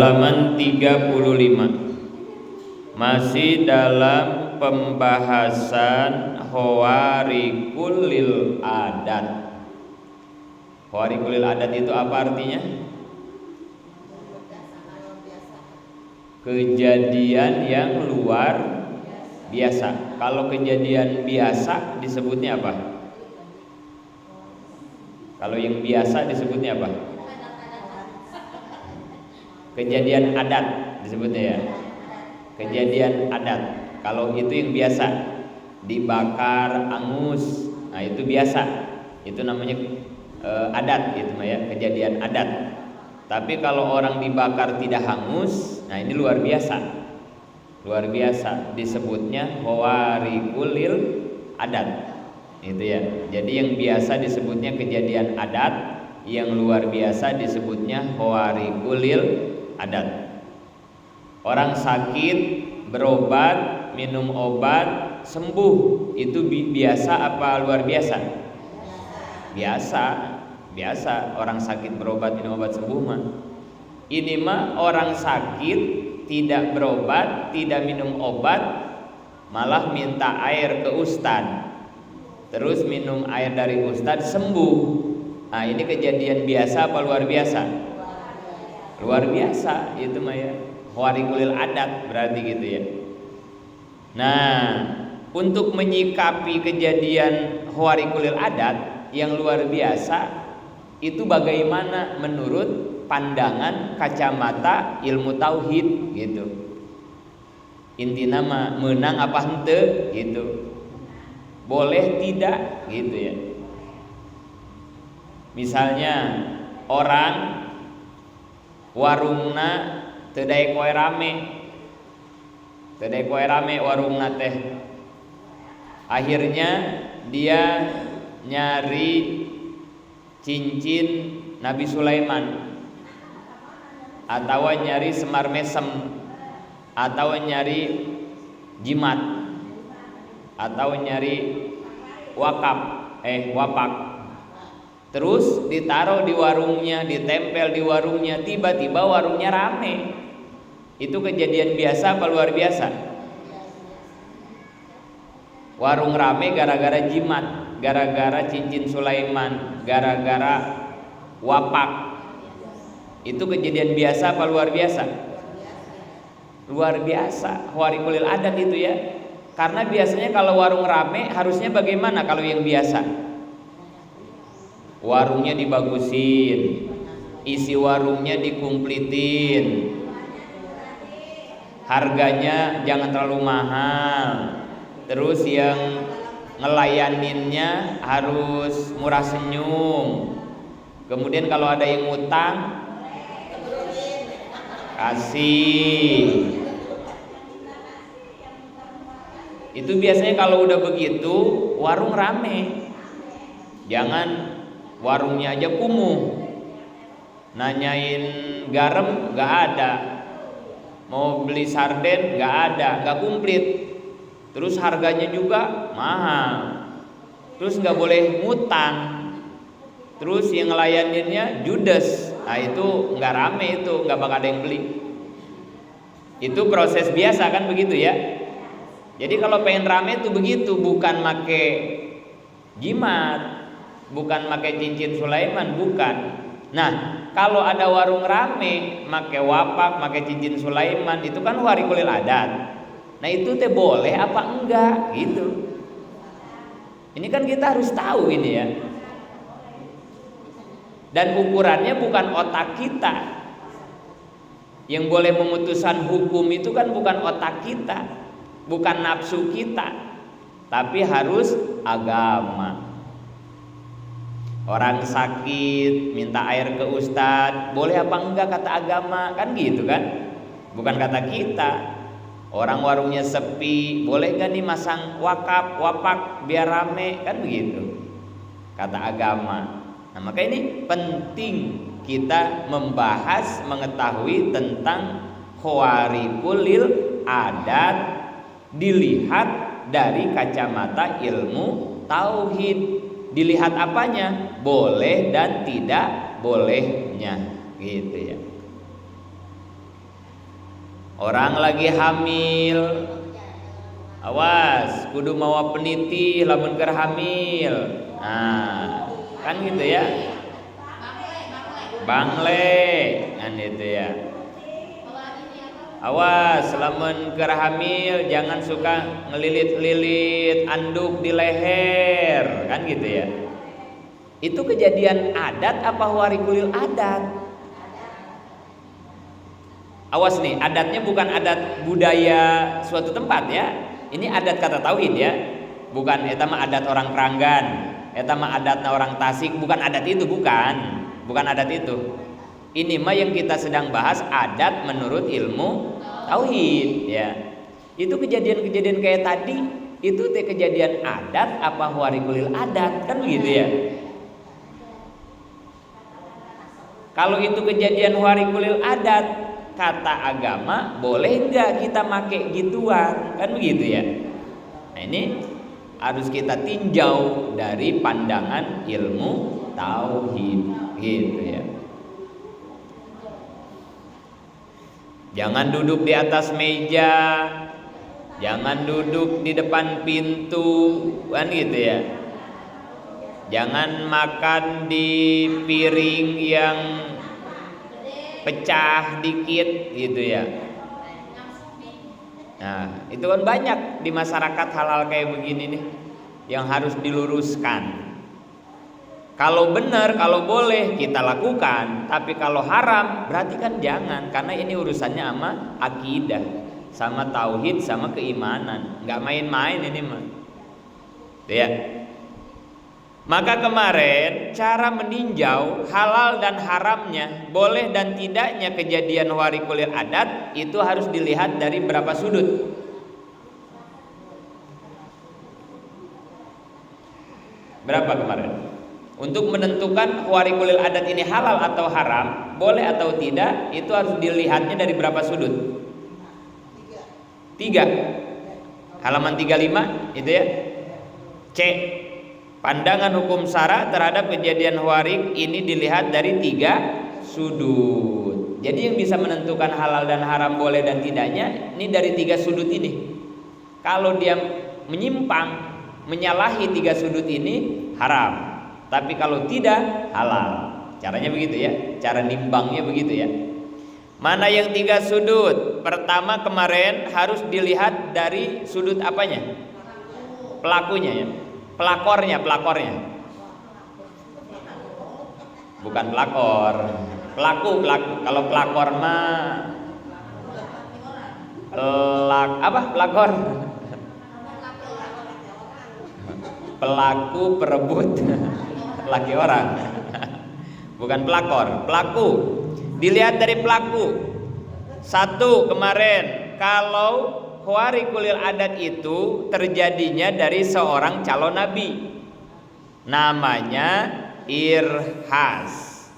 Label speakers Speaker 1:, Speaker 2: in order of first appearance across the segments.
Speaker 1: Halaman 35. Masih dalam pembahasan Hawarikul lil adat. Hawarikul lil adat itu apa artinya? Kejadian yang luar biasa. Kalau kejadian biasa disebutnya apa? Kalau yang biasa disebutnya apa? Kejadian adat disebutnya ya. Kejadian adat. Kalau itu yang biasa, dibakar angus, nah itu biasa. Itu namanya adat gitu ya, kejadian adat. Tapi kalau orang dibakar tidak hangus, nah ini luar biasa. Luar biasa disebutnya hawarikul lil adat. Itu ya. Jadi yang biasa disebutnya kejadian adat, yang luar biasa disebutnya hawarikul lil adat. Orang sakit berobat, minum obat, sembuh, itu biasa apa luar biasa? Biasa. Biasa orang sakit berobat, minum obat, sembuh mah. Ini mah orang sakit tidak berobat, tidak minum obat, malah minta air ke ustad, terus minum air dari ustad, sembuh. Nah ini kejadian biasa apa luar biasa? Luar biasa itu mah ya. Hawarikul lil adat berarti gitu ya. Nah, untuk menyikapi kejadian hawarikul lil adat yang luar biasa itu bagaimana menurut pandangan kacamata ilmu tauhid gitu. Intina mah menang apa henteu gitu. Boleh tidak gitu ya. Misalnya orang warungna teu daek koe rame warungna teh. Akhirnya dia nyari cincin Nabi Sulaiman, atau nyari semar mesem, atau nyari jimat, atau nyari wapak. Terus ditaruh di warungnya, ditempel di warungnya, tiba-tiba warungnya rame. Itu kejadian biasa apa luar biasa? Warung rame gara-gara jimat, gara-gara cincin Sulaiman, gara-gara wapak. Itu kejadian biasa apa luar biasa? Luar biasa. Hawarikul lil adat itu ya. Karena biasanya kalau warung rame harusnya bagaimana kalau yang biasa? Warungnya dibagusin, isi warungnya dikumplitin, harganya jangan terlalu mahal, terus yang ngelayaninnya harus murah senyum. Kemudian kalau ada yang ngutang, kasih. Itu biasanya kalau udah begitu warung rame. Jangan warungnya aja kumuh, nanyain garam gak ada, mau beli sarden gak ada, gak komplit, terus harganya juga mahal, terus gak boleh ngutang, terus yang ngelayaninnya judes. Nah itu gak rame, itu gak bakal ada yang beli. Itu proses biasa kan begitu ya. Jadi kalau pengen rame itu begitu, bukan make jimat, bukan pakai cincin Sulaiman, bukan. Nah, kalau ada warung rame, make wapak, make cincin Sulaiman, itu kan hawarikul lil adat. Nah, itu teh boleh apa enggak gitu. Ini kan kita harus tahu ini ya. Dan ukurannya bukan otak kita. Yang boleh memutuskan hukum itu kan bukan otak kita, bukan nafsu kita, tapi harus agama. Orang sakit minta air ke ustad, boleh apa enggak kata agama, kan gitu kan, bukan kata kita. Orang warungnya sepi, boleh gak nih masang wapak biar rame, kan begitu kata agama. Nah maka ini penting kita membahas, mengetahui tentang hawarikul lil adat dilihat dari kacamata ilmu tauhid. Dilihat apanya? Boleh dan tidak bolehnya, gitu ya. Orang lagi hamil, awas kudu mawa peniti lamun keur hamil. Nah, kan gitu ya. Bangle kan gitu ya. Awas lamun keur hamil jangan suka ngelilit-lilit anduk di leher, kan gitu ya. Itu kejadian adat apa warikulil adat? Awas nih, adatnya bukan adat budaya suatu tempat ya. Ini adat kata tauhid ya. Bukan eta mah adat orang Keranggan, eta mah adatna orang Tasik, bukan adat itu, bukan. Bukan adat itu. Ini mah yang kita sedang bahas adat menurut ilmu tauhid ya. Itu kejadian-kejadian kayak tadi itu teh kejadian adat apa warikulil adat, kan begitu ya. Kalau itu kejadian warikulil adat, kata agama boleh enggak kita make gituan, kan begitu ya. Nah ini harus kita tinjau dari pandangan ilmu tauhid gitu ya. Jangan duduk di atas meja, jangan duduk di depan pintu, kan gitu ya. Jangan makan di piring yang pecah dikit gitu ya. Nah, itu kan banyak di masyarakat hal-hal kayak begini nih yang harus diluruskan. Kalau benar, kalau boleh kita lakukan, tapi kalau haram berarti kan jangan, karena ini urusannya sama akidah, sama tauhid, sama keimanan. Nggak main-main ini mah. Ya. Maka kemarin cara meninjau halal dan haramnya, boleh dan tidaknya kejadian warikulil adat itu harus dilihat dari berapa sudut. Berapa kemarin? Untuk menentukan warikulil adat ini halal atau haram, boleh atau tidak, itu harus dilihatnya dari berapa sudut? 3. Halaman 35 itu ya. C. Pandangan hukum syara terhadap kejadian warik ini dilihat dari 3 sudut. Jadi yang bisa menentukan halal dan haram, boleh dan tidaknya ini dari 3 sudut ini. Kalau dia menyimpang, menyalahi 3 sudut ini haram. Tapi kalau tidak, halal. Caranya begitu ya. Cara nimbangnya begitu ya. Mana yang 3 sudut? Pertama kemarin harus dilihat dari sudut apanya? Pelakunya ya. Pelakornya. Bukan pelakor. Pelaku. Kalau pelakor mah pelakor? Pelaku perebut laki orang. Bukan pelakor, pelaku. Dilihat dari pelaku. 1 kemarin, kalau warikulil adat itu terjadinya dari seorang calon nabi, namanya irhas.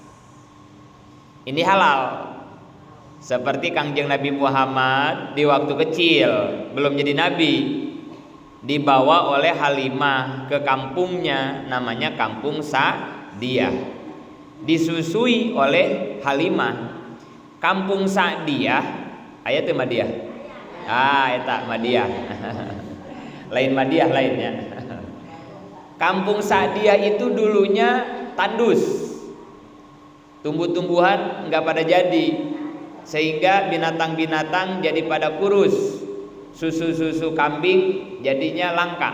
Speaker 1: Ini halal. Seperti Kangjeng Nabi Muhammad di waktu kecil, belum jadi nabi, dibawa oleh Halimah ke kampungnya, namanya Kampung Sa'diyah. Disusui oleh Halimah. Kampung Sa'diyah, ayat Madiyah. Eta Madiyah. Lain Madiyah lainnya. Kampung Sa'diyah itu dulunya tandus. Tumbuh-tumbuhan enggak pada jadi, sehingga binatang-binatang jadi pada kurus. Susu-susu kambing jadinya langka.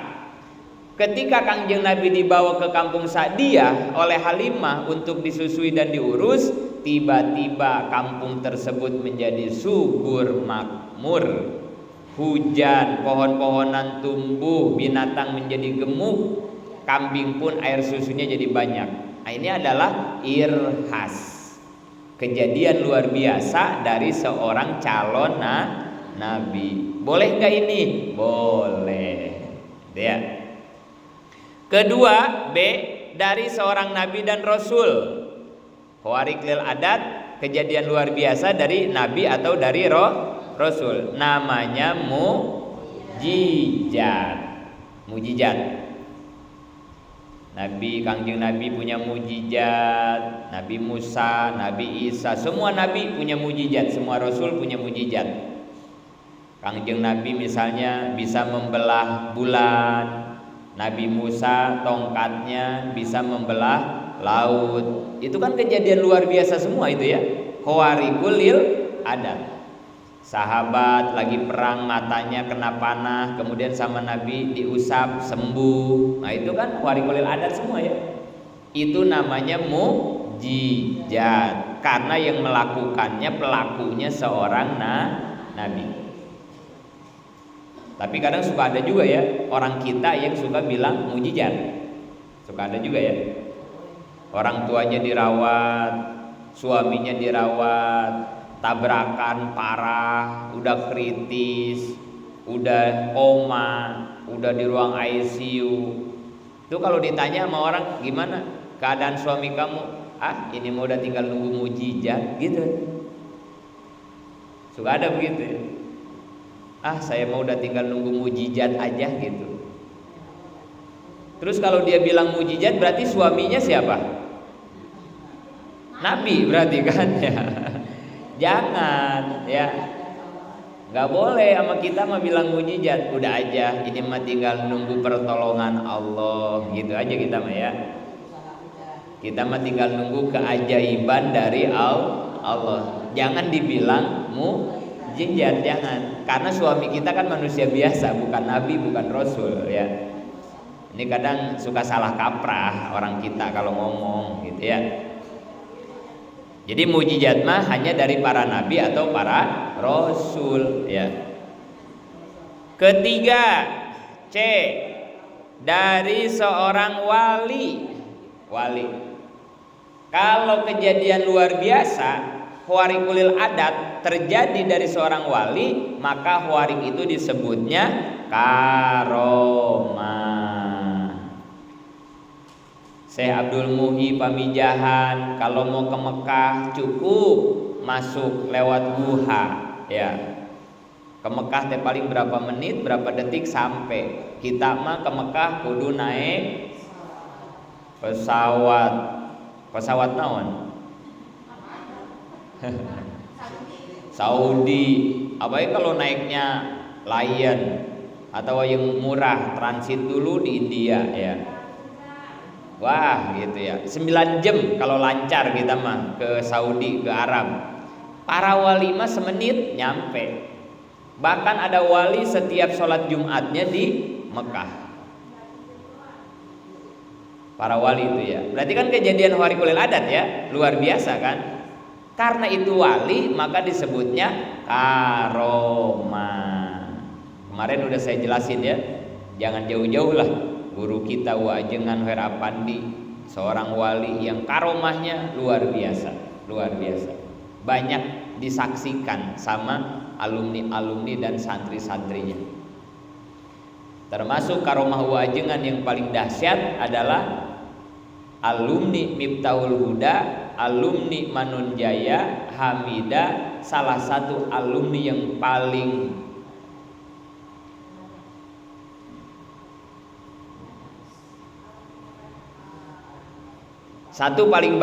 Speaker 1: Ketika Kangjeng Nabi dibawa ke Kampung Sa'diyah oleh Halimah untuk disusui dan diurus, tiba-tiba kampung tersebut menjadi subur makmur. Hujan, pohon-pohonan tumbuh, binatang menjadi gemuk, kambing pun air susunya jadi banyak. Nah, ini adalah irhas. Kejadian luar biasa dari seorang calon nabi. Boleh nggak ini? Boleh. Ya. Kedua, B, dari seorang nabi dan rasul. Warikulil adat, kejadian luar biasa dari nabi atau dari rasul. Namanya mujizat. Nabi, Kangjeng Nabi punya mujizat, Nabi Musa, Nabi Isa, semua nabi punya mujizat, semua rasul punya mujizat. Kangjeng Nabi misalnya bisa membelah bulan, Nabi Musa tongkatnya bisa membelah laut. Itu kan kejadian luar biasa semua itu ya. Khawarikul adat. Sahabat lagi perang matanya kena panah, kemudian sama Nabi diusap sembuh. Nah itu kan khawarikul adat semua ya. Itu namanya mukjizat, karena yang melakukannya pelakunya seorang nabi. Tapi kadang suka ada juga ya orang kita yang suka bilang mukjizat. Suka ada juga ya. Orang tuanya dirawat, suaminya dirawat, tabrakan parah, udah kritis, udah koma, udah di ruang ICU. Itu kalau ditanya sama orang, gimana keadaan suami kamu? Ah, ini mau udah tinggal nunggu mukjizat gitu. Suka ada begitu ya. Ah, saya mau udah tinggal nunggu mukjizat aja gitu. Terus kalau dia bilang mukjizat berarti suaminya siapa? Nabi berarti kan ya. Jangan ya. Nggak boleh sama kita mah bilang mukjizat. Udah aja, ini mah tinggal nunggu pertolongan Allah gitu aja kita mah ya. Kita mah tinggal nunggu keajaiban dari Allah. Jangan dibilang mukjizat, jangan. Karena suami kita kan manusia biasa, bukan nabi, bukan rasul ya. Ini kadang suka salah kaprah orang kita kalau ngomong gitu ya. Jadi mukjizat mah hanya dari para nabi atau para rasul ya. Ketiga, C, dari seorang wali. Kalau kejadian luar biasa, khawarikul adat terjadi dari seorang wali, maka khawarik itu disebutnya karomah. Syekh Abdul Muhyi Pamijahan kalau mau ke Mekah cukup masuk lewat Guha ya. Ke Mekah teh paling berapa menit, berapa detik sampai. Kita mah ke Mekah kudu naik pesawat. Pesawat naon? Saudi. Apa ya kalau naiknya Lion atau yang murah transit dulu di India ya. Wah gitu ya. 9 jam kalau lancar kita mah ke Saudi, ke Arab. Para wali mah semenit nyampe. Bahkan ada wali setiap sholat Jumatnya di Mekah. Para wali itu ya. Berarti kan kejadian khawarikul adat ya, luar biasa kan? Karena itu wali maka disebutnya karomah. Kemarin udah saya jelasin ya. Jangan jauh-jauh lah. Guru kita Wajengan Herapandi, seorang wali yang karomahnya luar biasa, luar biasa. Banyak disaksikan sama alumni-alumni dan santri-santrinya. Termasuk karomah Wajengan yang paling dahsyat adalah alumni Miftahul Huda, alumni Manunjaya, Hamidah, salah satu alumni yang paling satu paling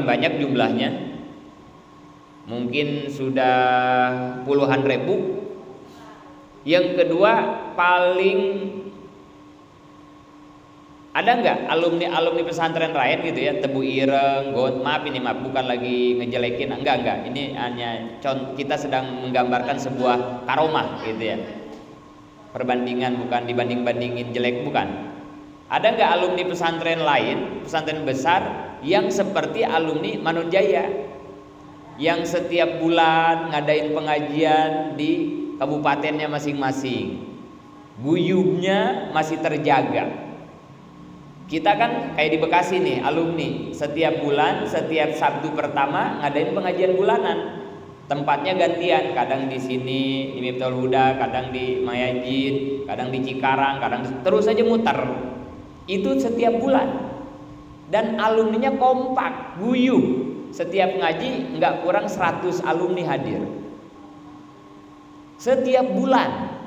Speaker 1: banyak jumlahnya, mungkin sudah puluhan ribu. Yang kedua paling ada nggak alumni pesantren lain gitu ya, Tebu Ireng, maaf bukan lagi ngejelekin, enggak, ini hanya kita sedang menggambarkan sebuah karomah gitu ya, perbandingan, bukan dibanding-bandingin jelek, bukan. Ada nggak alumni pesantren lain, pesantren besar yang seperti alumni Manunjaya, yang setiap bulan ngadain pengajian di kabupatennya masing-masing, guyubnya masih terjaga. Kita kan kayak di Bekasi nih, alumni setiap bulan, setiap Sabtu pertama ngadain pengajian bulanan. Tempatnya gantian, kadang di sini di Miftahul Huda, kadang di Mayajid, kadang di Cikarang, kadang terus aja muter. Itu setiap bulan. Dan alumninya kompak, guyub. Setiap ngaji nggak kurang 100 alumni hadir. Setiap bulan.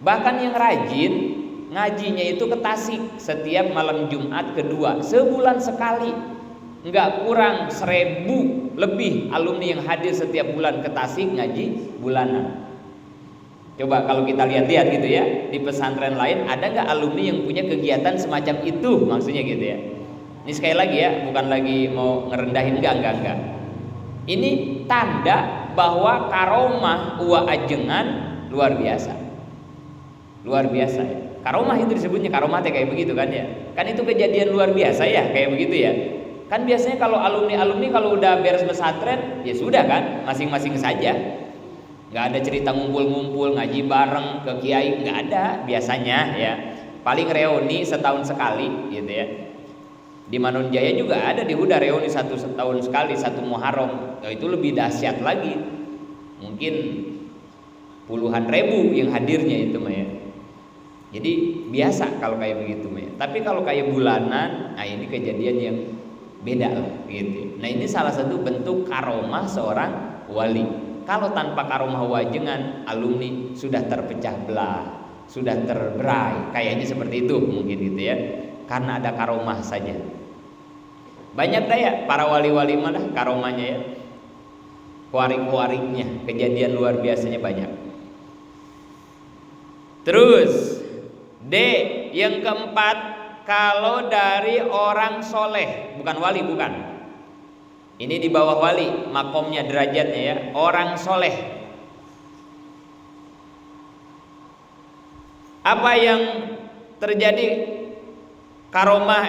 Speaker 1: Bahkan yang rajin ngajinya itu ke Tasik setiap malam Jumat kedua, sebulan sekali. Nggak kurang 1000 lebih alumni yang hadir setiap bulan ke Tasik ngaji bulanan. Coba kalau kita lihat-lihat gitu ya, di pesantren lain ada nggak alumni yang punya kegiatan semacam itu, maksudnya gitu ya. Ini sekali lagi ya, bukan lagi mau ngerendahin, enggak. Ini tanda bahwa karomah uwa ajengan luar biasa. Luar biasa ya. Karomah itu disebutnya karomah kayak begitu kan ya. Kan itu kejadian luar biasa ya, kayak begitu ya. Kan biasanya kalau alumni kalau udah beres pesantren, ya sudah kan, masing-masing saja. Nggak ada cerita ngumpul-ngumpul ngaji bareng ke kiai, nggak ada biasanya ya. Paling reuni setahun sekali gitu ya. Di Manunjaya juga ada di Huda reuni satu setahun sekali, satu Muharram. Itu lebih dahsyat lagi, mungkin puluhan ribu yang hadirnya itu mah ya. Jadi biasa kalau kayak begitu mah ya. Tapi kalau kayak bulanan, nah ini kejadian yang beda lah gitu. Nah ini salah satu bentuk karomah seorang wali. Kalau tanpa karomah wajengan, alumni sudah terpecah belah, sudah terberai, kayaknya seperti itu mungkin gitu ya. Karena ada karomah saja. Banyak daya para wali-wali malah karomahnya ya. Kuarik-kuariknya, kejadian luar biasanya banyak. Terus D, yang keempat, kalau dari orang soleh, bukan wali, bukan. Ini di bawah wali, makomnya, derajatnya ya, orang soleh. Apa yang terjadi karomah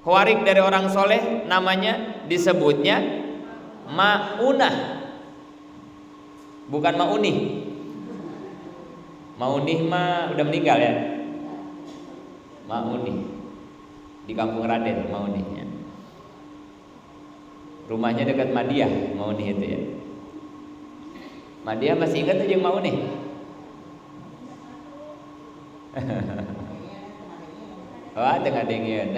Speaker 1: khawarik dari orang soleh, namanya disebutnya ma'unah, bukan ma'unih. Ma'unih mah udah meninggal ya. Ma'unih di Kampung Raden, ma'unihnya. Rumahnya dekat Madiah, Ma'unih itu ya. Madiah masih ingat aja yang Ma'unih? Wah, tengah dingin.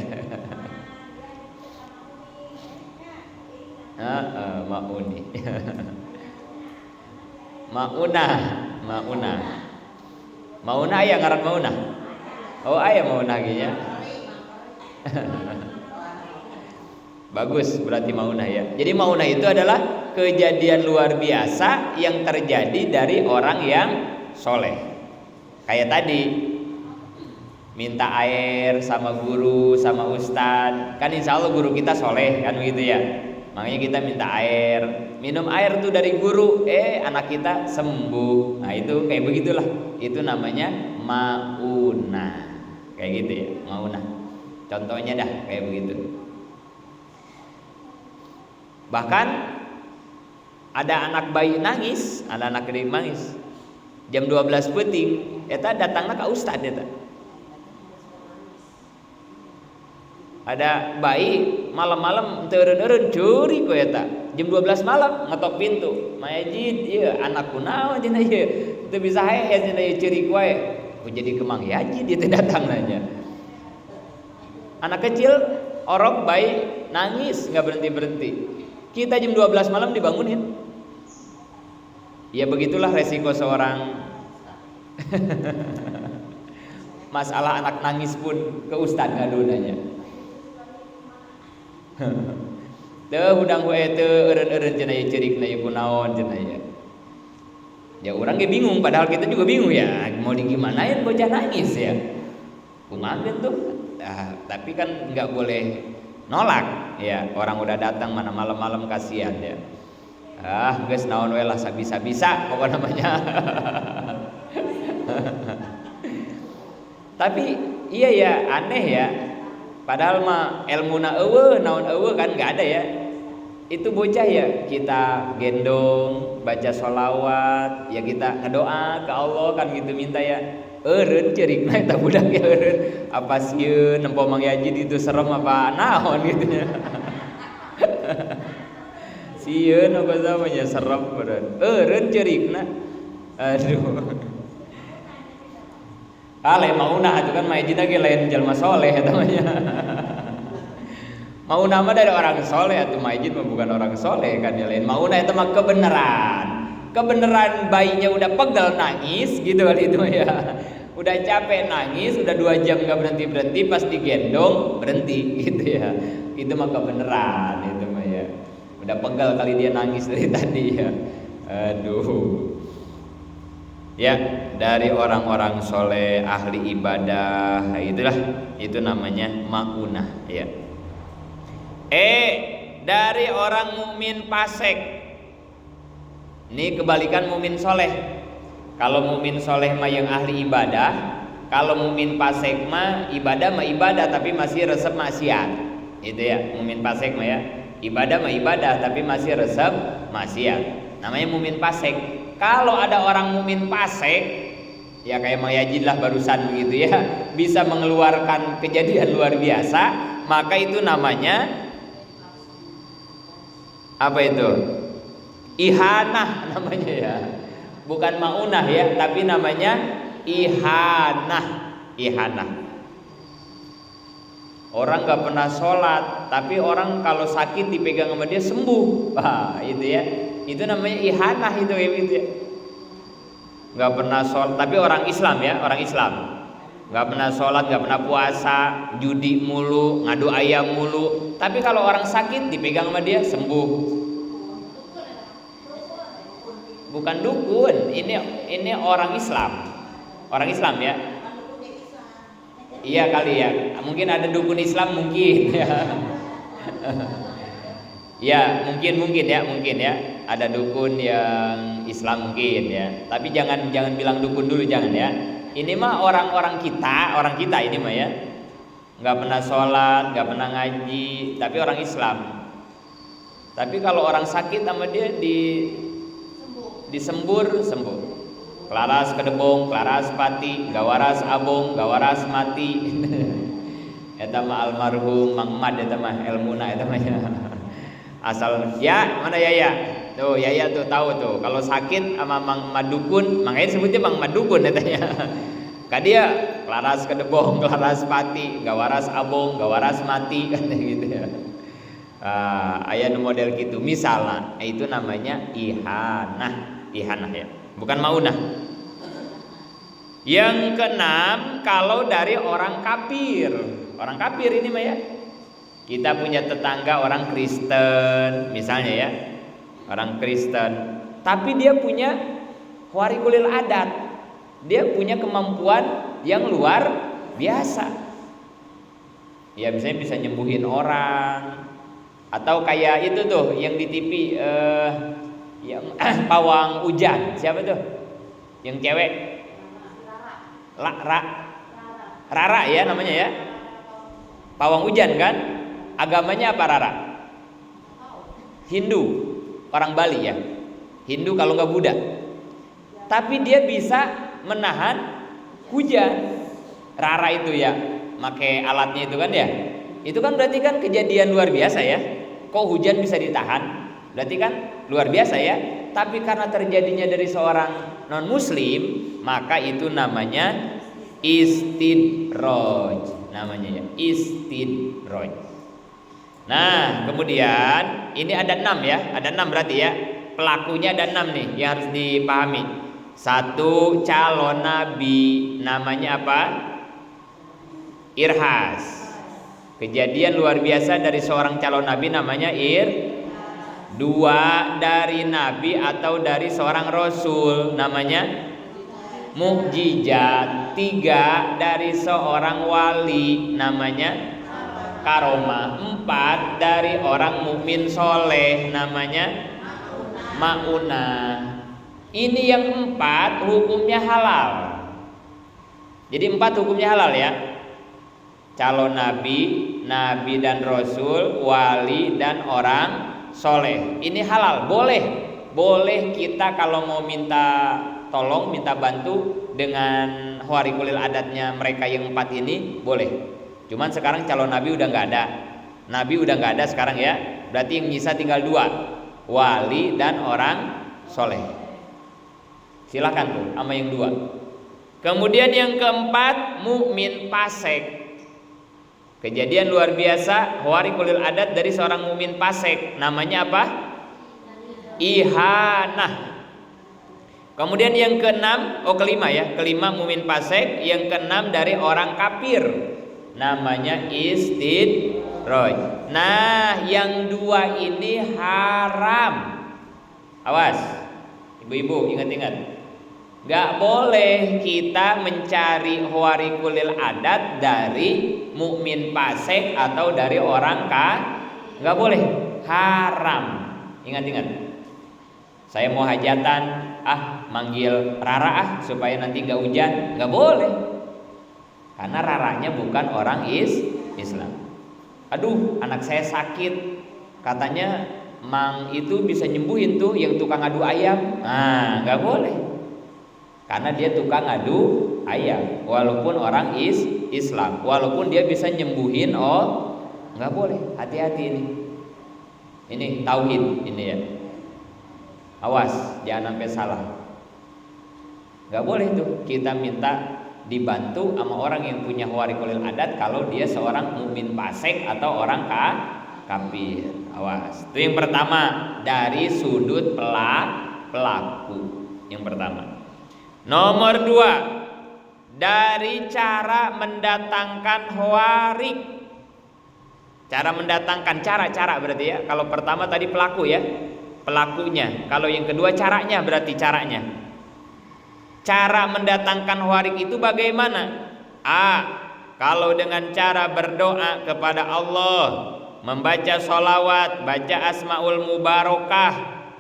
Speaker 1: Ma'unih. Ma'unah aya ngaran Ma'unah. Oh, aya Ma'unah ge nya. Bagus, berarti maunah ya. Jadi maunah itu adalah kejadian luar biasa yang terjadi dari orang yang soleh. Kayak tadi, minta air sama guru, sama ustadz. Kan insya Allah guru kita soleh kan begitu ya. Makanya kita minta air, minum air tuh dari guru, anak kita sembuh. Nah itu kayak begitulah. Itu namanya maunah. Kayak gitu ya, maunah. Contohnya dah kayak begitu. Bahkan ada anak bayi nangis, ada anak gede nangis. Jam 12 peuting, eta datangna ka ustad eta. Ada bayi malam-malam teu eureun-eureun curi ku eta. Jam 12 malam ngetok pintu. Majid, ieu anak kunaon cenah ieu? Teu bisa hehe cenah ieu ceurik wae. Ku jadi kemang Yajid itu datang nanya. Anak kecil orok bayi nangis enggak berhenti-berhenti. Kita jam 12 malam dibangunin. Ya begitulah resiko seorang masalah anak nangis pun ke ustad ngadunanya. Teu hudang we teu eureun-eureun cenah ieu ceurikna ieu kunaon cenah ieu. Ya urang ge bingung, padahal kita juga bingung ya, mau digimanain bocah nangis ya. Kumaha tuh? Tapi kan enggak boleh nolak ya, orang udah datang mana malam-malam kasihan ya. Geus naon we lah sabisa-bisa apa namanya. Tapi iya ya, aneh ya. Padahal mah ilmuna eueuh, naon eueuh kan enggak ada ya. Itu bocah ya kita gendong, baca sholawat, ya kita ngedoa ke Allah kan gitu, minta ya. Eureun ceurikna eta budak ya eureun. Apa sieun nempo Mang Yajid itu serem apa naon gitu nya. Sieun apa namanya serem eureun. Eureun ceurikna. Aduh. Lain maunah itu kan Mang Yajid ge lain jalma soleh eta mah nya. Maunah mah dari orang soleh atuh, Mang Yajid mah bukan orang soleh kan ya, lain maunah itu mah kebenaran. Kebenaran bayinya udah pegel nangis gitu kali itu ya. Udah capek nangis, udah 2 jam gak berhenti-berhenti, pas digendong berhenti gitu ya. Itu mah kebenaran itu mah ya. Udah pegel kali dia nangis dari tadi ya. Aduh. Ya, dari orang-orang soleh, ahli ibadah, itulah, itu namanya maunah, ya. Dari orang mukmin fasik. Ini kebalikan mukmin soleh. Kalau mukmin soleh mah yang ahli ibadah, kalau mukmin fasik mah ibadah tapi masih resep maksiat. Itu ya, mukmin fasik mah ya. Ibadah tapi masih resep maksiat. Namanya mukmin fasik. Kalau ada orang mukmin fasik, ya kayak Mang Yajid lah barusan begitu ya, bisa mengeluarkan kejadian luar biasa, maka itu namanya apa itu? Ihanah namanya ya. Bukan maunah ya, tapi namanya ihanah. Orang gak pernah sholat, tapi orang kalau sakit dipegang sama dia sembuh. Wah, itu ya. Itu namanya ihanah itu ya. Gak pernah sholat, tapi orang Islam ya, orang Islam. Gak pernah sholat, gak pernah puasa, judi mulu, ngadu ayam mulu. Tapi kalau orang sakit dipegang sama dia sembuh. Bukan dukun, ini orang Islam. Orang Islam ya. Iya kali ya. Mungkin ada dukun Islam mungkin ya. Ya, mungkin ya. Ada dukun yang Islam mungkin ya. Tapi jangan bilang dukun dulu, jangan ya. Ini mah orang kita ini mah ya. Enggak pernah sholat, enggak pernah ngaji, tapi orang Islam. Tapi kalau orang sakit sama dia disembur sembuh. Kelaras kedebong, kelaras pati, gawaras abong, gawaras mati. Eta mah almarhum Mang Mad, eta mah elmuna eta mah ya. Asal ya, mana Yaya? Tuh Yaya tuh tahu tuh. Kalau sakit sama Mang Madukun, makanya sebutnya Mang Madukun katanya. Kadia kelaras kedebong, kelaras pati, gawaras abong, gawaras mati kan gitu ya. Aya model gitu misalnya, itu namanya ihanah ya, bukan maunah. Yang keenam, kalau dari orang kafir ini mah ya. Kita punya tetangga orang Kristen misalnya ya, orang Kristen, tapi dia punya khawariqul adat, dia punya kemampuan yang luar biasa. Ya misalnya bisa nyembuhin orang, atau kayak itu tuh yang di TV yang pawang hujan, siapa tuh? Yang cewek? Rara ya namanya ya. Pawang hujan kan? Agamanya apa Rara? Hindu, orang Bali ya. Hindu kalau nggak Buddha. Tapi dia bisa menahan hujan. Rara itu ya, pakai alatnya itu kan ya. Itu kan berarti kan kejadian luar biasa ya. Kok hujan bisa ditahan? Berarti kan luar biasa ya. Tapi karena terjadinya dari seorang non muslim, maka itu namanya istidraj, namanya ya, istidraj. Nah, kemudian ini ada 6 ya, ada 6 berarti ya. Pelakunya ada 6 nih yang harus dipahami. 1, calon nabi, namanya apa? Irhas. Kejadian luar biasa dari seorang calon nabi namanya 2, dari nabi atau dari seorang rasul namanya mukjizat. 3, dari seorang wali namanya karomah. 4, dari orang mukmin soleh namanya maunah. Ini yang 4 hukumnya halal. Jadi 4 hukumnya halal ya. Calon nabi, nabi dan rasul, wali dan orang soleh. Ini halal, boleh kita kalau mau minta tolong, minta bantu dengan khawariqul adatnya mereka yang 4 ini boleh. Cuman sekarang calon nabi udah nggak ada, sekarang ya. Berarti yang nyisa tinggal 2, wali dan orang soleh. Silakan tuh sama yang 2. Kemudian yang keempat, mukmin fasik. Kejadian luar biasa khawariqul adat dari seorang mukmin fasik, namanya apa? Ihanah. Kemudian yang kelima mukmin fasik, yang keenam dari orang kafir, namanya istidraj. Nah, yang 2 ini haram. Awas, ibu-ibu ingat-ingat. Nggak boleh kita mencari khawariqul adat dari mukmin fasik atau dari orang nggak boleh, haram. Ingat-ingat, saya mau hajatan, manggil Rara supaya nanti nggak hujan, nggak boleh, karena Raranya bukan orang Islam. Aduh, anak saya sakit, katanya Mang itu bisa nyembuhin tuh yang tukang adu ayam. Nggak boleh, karena dia tukang adu ayam, walaupun orang Islam, walaupun dia bisa nyembuhin, nggak boleh. Hati-hati ini tauhid ini ya. Awas, jangan sampai salah. Nggak boleh tuh kita minta dibantu sama orang yang punya khawariqul adat kalau dia seorang mukmin fasik atau orang kafir. Awas. Itu yang pertama, dari sudut pelaku. Yang pertama. Nomor 2, dari cara mendatangkan khawariq. Cara mendatangkan, cara berarti ya. Kalau pertama tadi pelaku ya, pelakunya. Kalau yang kedua caranya, berarti caranya. Cara mendatangkan khawariq itu bagaimana? Kalau dengan cara berdoa kepada Allah, membaca sholawat, baca asmaul mubarakah,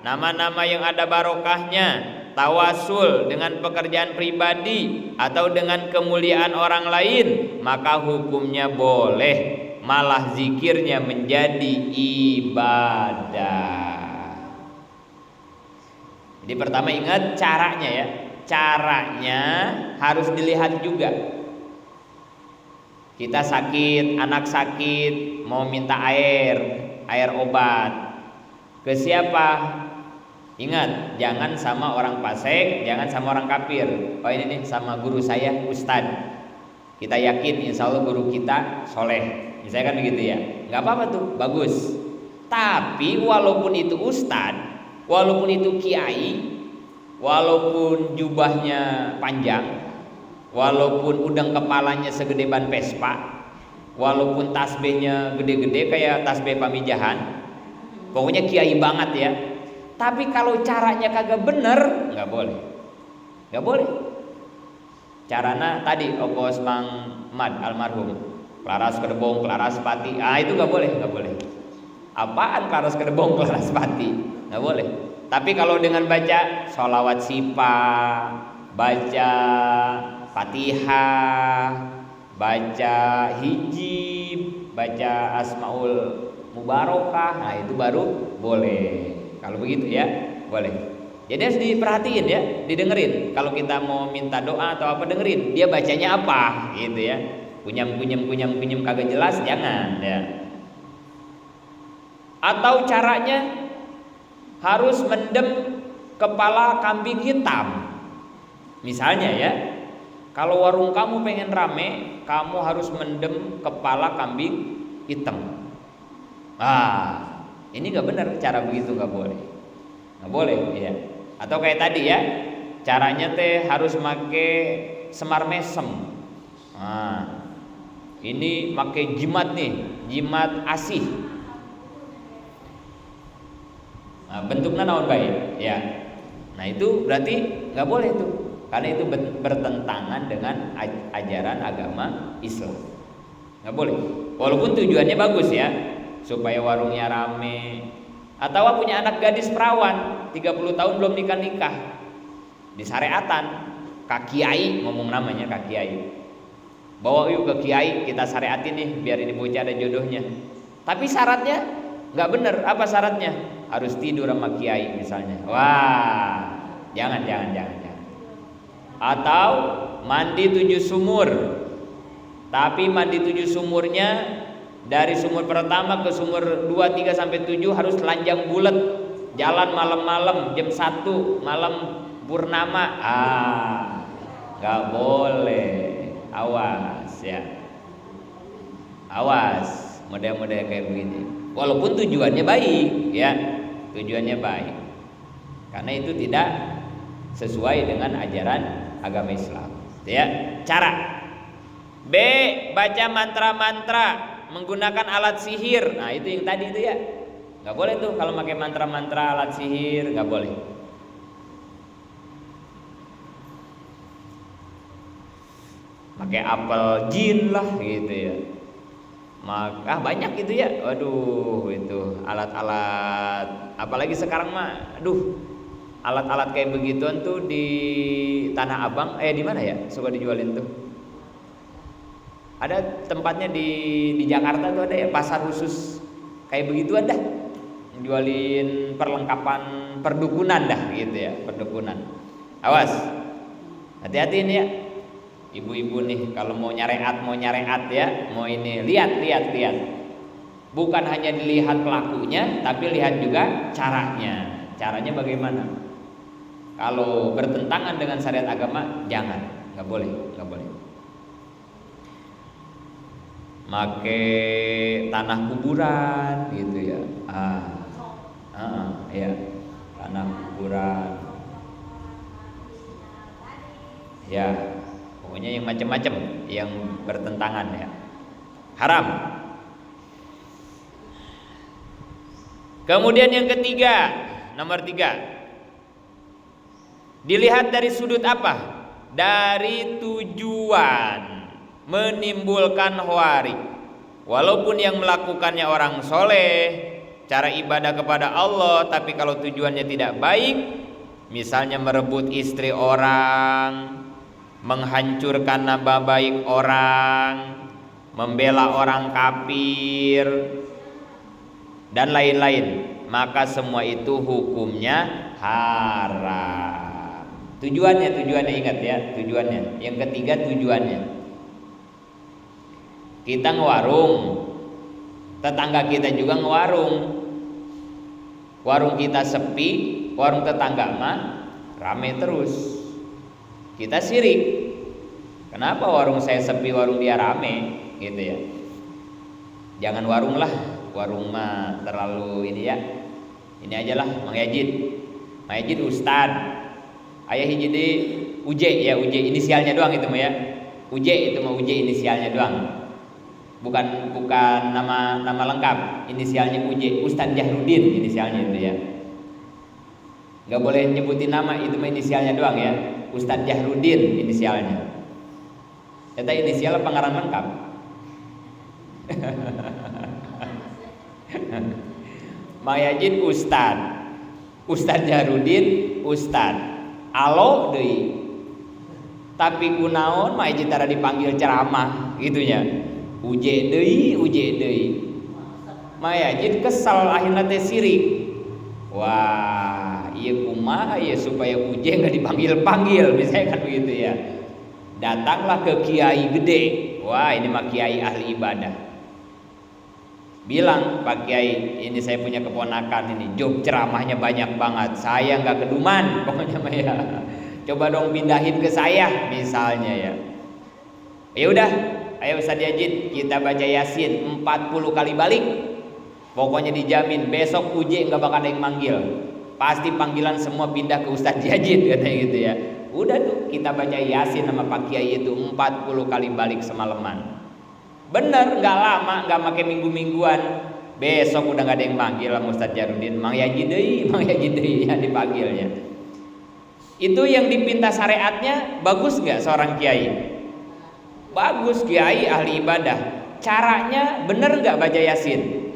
Speaker 1: nama-nama yang ada barokahnya, tawasul dengan pekerjaan pribadi atau dengan kemuliaan orang lain, maka hukumnya boleh, malah zikirnya menjadi ibadah. Jadi pertama ingat caranya ya, caranya harus dilihat juga. Kita sakit, anak sakit, mau minta air obat, ke siapa? Ingat, jangan sama orang fasik, jangan sama orang kafir. Ini nih sama guru saya, ustadz. Kita yakin insya Allah guru kita soleh, misalnya kan begitu ya. Nggak apa-apa tuh, bagus. Tapi walaupun itu ustadz, walaupun itu kiai, walaupun jubahnya panjang, walaupun udang kepalanya segede ban Vespa, walaupun tasbihnya gede-gede kayak tasbih pamijahan, pokoknya kiai banget ya, tapi kalau caranya kagak bener, nggak boleh. Nggak boleh. Carana tadi Okos Mang Mad almarhum, Klaras Kedebong, Klaras Pati, itu nggak boleh, nggak boleh. Apaan Klaras Kedebong, Klaras Pati? Nggak boleh. Tapi kalau dengan baca sholawat sipa, baca Fatihah, baca hijib, baca asmaul mubarakah, itu baru boleh. Kalau begitu ya, boleh. Jadi harus diperhatiin ya, didengerin. Kalau kita mau minta doa atau apa, dengerin dia bacanya apa, gitu ya. Kunyam kagak jelas, jangan ya. Atau caranya harus mendem kepala kambing hitam. Misalnya ya, kalau warung kamu pengen rame, kamu harus mendem kepala kambing hitam. Ini nggak benar, cara begitu nggak boleh, nggak boleh ya. Atau kayak tadi ya, caranya harus make semar mesem. Ini pakai jimat nih, jimat asih. Bentuknya naon baik ya. Nah itu berarti nggak boleh tuh, karena itu bertentangan dengan ajaran agama Islam. Nggak boleh. Walaupun tujuannya bagus ya, supaya warungnya rame. Atau punya anak gadis perawan 30 tahun belum nikah, disyariatan, Kak Kiai, ngomong namanya Kak Kiai, bawa yuk ke Kiai, kita syariatin nih biar ini bocah ada jodohnya. Tapi syaratnya nggak bener. Apa syaratnya? Harus tidur sama Kiai misalnya. Jangan. Atau mandi 7 sumur, tapi mandi 7 sumurnya dari sumur pertama ke sumur 2, 3 sampai 7 harus telanjang bulat, jalan malam-malam jam 1 malam purnama. Nggak boleh. Awas ya, awas model-model kayak begini. Walaupun tujuannya baik ya, tujuannya baik, karena itu tidak sesuai dengan ajaran agama Islam ya. Cara B, baca mantra-mantra menggunakan alat sihir. Nah itu yang tadi itu ya, nggak boleh tuh kalau pakai mantra-mantra alat sihir, nggak boleh. pakai apel jin lah gitu ya. Maka banyak gitu ya. Waduh, itu alat-alat, apalagi sekarang mah aduh, alat-alat kayak begituan tuh di Tanah Abang, di mana ya suka dijualin tuh? Ada tempatnya di Jakarta tuh ada ya, pasar khusus kayak begituan dah, jualin perlengkapan perdukunan dah gitu ya, perdukunan. Awas, hati-hati ini ya, ibu-ibu nih kalau mau nyareat ya, mau ini lihat. Bukan hanya dilihat pelakunya, tapi lihat juga caranya. Caranya bagaimana? Kalau bertentangan dengan syariat agama, jangan, nggak boleh. Make tanah kuburan gitu ya. Ya, tanah kuburan. Ya, pokoknya yang macam-macam yang bertentangan ya. Haram. Kemudian yang ketiga, nomor 3. Dilihat dari sudut apa? Dari tujuan menimbulkan khawari. Walaupun yang melakukannya orang soleh, cara ibadah kepada Allah, tapi kalau tujuannya tidak baik, misalnya merebut istri orang, menghancurkan nama baik orang, membela orang kafir, dan lain-lain, maka semua itu hukumnya haram. Tujuannya ingat ya, tujuannya. Yang ketiga tujuannya. Kita ngewarung, tetangga kita juga ngewarung. Warung kita sepi, warung tetangga mah rame terus. Kita sirik. Kenapa warung saya sepi, warung dia rame, gitu ya. Jangan warung lah, warung mah terlalu ini ya. Ini aja lah, Mang Yajid Ustad. Ayah hiji di UJ ya, UJ inisialnya doang itu mah ya. UJ itu mah UJ inisialnya doang. Bukan nama lengkap, inisialnya UJ, Ustadz Jahrudin inisialnya itu ya. Nggak boleh nyebutin nama, itu mah inisialnya doang ya. Ustadz Jahrudin inisialnya. Itu inisial apa ngaran lengkap? Mayajid Ustadz Jahrudin Ustadz. Alo deui. Tapi kunaon Mayajid tara dipanggil ceramah gitunya. Uje deui. Mayajid kesal akhirnya teh sirik. Wah, ieu kumaha ya supaya uje enggak dipanggil-panggil, misalnya kan begitu ya. Datanglah ke kiai gede. Wah, ini mah kiai ahli ibadah. Bilang, Pak Kiai, ini saya punya keponakan ini, job ceramahnya banyak banget. Saya enggak keduman, pokoknya mah ya. Coba dong pindahin ke saya misalnya ya. Ya udah, ayo Ustaz Yajid kita baca Yasin 40 kali balik. Pokoknya dijamin besok UJ enggak bakal ada yang manggil. Pasti panggilan semua pindah ke Ustaz Yajid katanya gitu ya. Udah tuh kita baca Yasin sama Pak Kiai itu 40 kali balik semalaman. Bener, enggak lama, enggak pakai minggu-mingguan. Besok udah enggak ada yang manggil sama Ustaz Jarudin, Mang Yajid deui ya dipanggilnya. Itu yang dipinta syariatnya bagus enggak seorang kiai? Bagus, kiai ahli ibadah. Caranya bener nggak baca Yasin?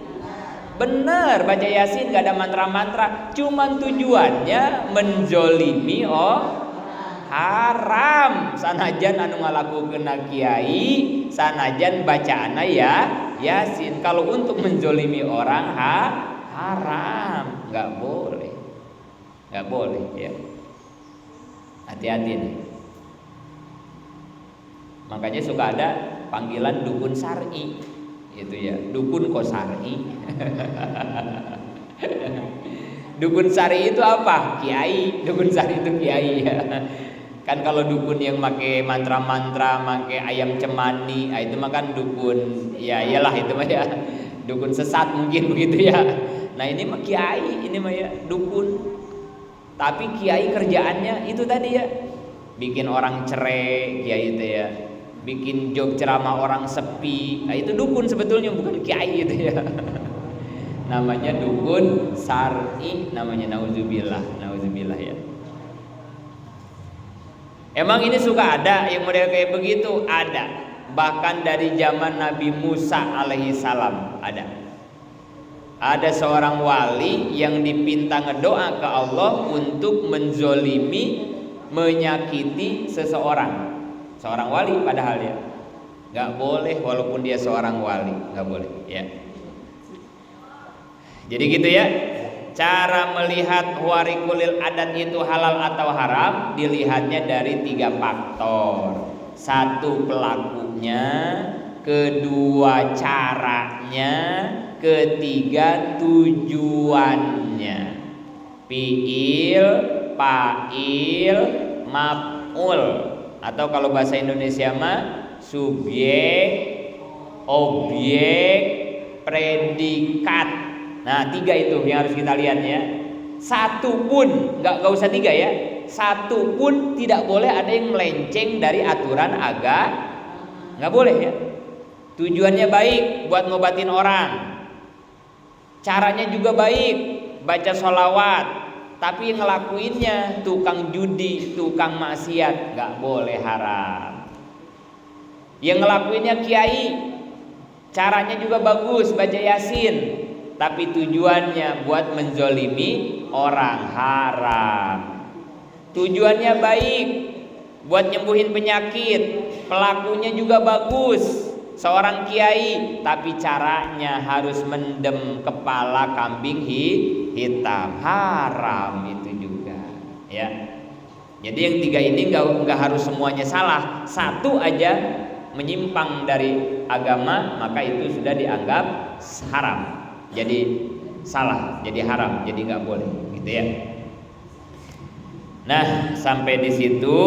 Speaker 1: Bener, baca Yasin nggak ada mantra-mantra. Cuman tujuannya menzolimi haram. Sanajan anu ngalakukeun kiai, sanajan bacaana ya Yasin. Kalau untuk menzolimi orang haram, nggak boleh ya. Hati-hati nih. Makanya suka ada panggilan dukun syar'i gitu ya, dukun kok syar'i. Dukun syar'i itu apa? Kiai. Dukun syar'i itu kiai ya. Kan kalau dukun yang make mantra-mantra, make ayam cemani, itu mah kan dukun ya iyalah itu mah ya. Dukun sesat mungkin begitu ya. Nah, ini mah kiai, ini mah ya dukun. Tapi kiai kerjaannya itu tadi ya, bikin orang cerai, kiai itu ya. Bikin job ceramah orang sepi. Nah, itu dukun sebetulnya, bukan kiai itu ya. Namanya dukun syar'i, namanya nauzubillah ya. Emang ini suka ada yang model kayak begitu? Ada. Bahkan dari zaman Nabi Musa alaihi salam ada. Ada seorang wali yang dipinta ngedoa ke Allah untuk menzolimi, menyakiti seseorang. Seorang wali padahal ya. Gak boleh walaupun dia seorang wali, gak boleh ya. Jadi gitu ya. Cara melihat warikulil adat itu halal atau haram dilihatnya dari 3 faktor. 1 pelakunya, kedua caranya, ketiga tujuannya. Fiil, fa'il, maf'ul, atau kalau bahasa Indonesia mah subjek, objek, predikat. Nah 3 itu yang harus kita lihat ya. 1 pun nggak usah 3 ya. 1 pun tidak boleh ada yang melenceng dari aturan agama. Nggak boleh ya. Tujuannya baik buat ngobatin orang. Caranya juga baik, baca sholawat. Tapi yang ngelakuinnya tukang judi, tukang maksiat, nggak boleh, haram. Yang ngelakuinnya kiai, caranya juga bagus, baca yasin, tapi tujuannya buat menzolimi orang, haram. Tujuannya baik, buat nyembuhin penyakit, pelakunya juga bagus, seorang kiai, tapi caranya harus mendem kepala kambing hitam, haram itu juga ya. Jadi yang 3 ini nggak harus semuanya salah. 1 aja menyimpang dari agama, maka itu sudah dianggap haram. Jadi salah, jadi haram, jadi nggak boleh, gitu ya. Nah, sampai di situ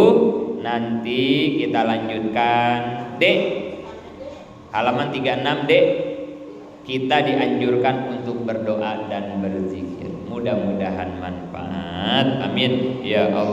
Speaker 1: nanti kita lanjutkan. Dek, halaman 36 Dek, kita dianjurkan untuk berdoa dan berzikir. Mudah-mudahan manfaat. Amin ya Allah.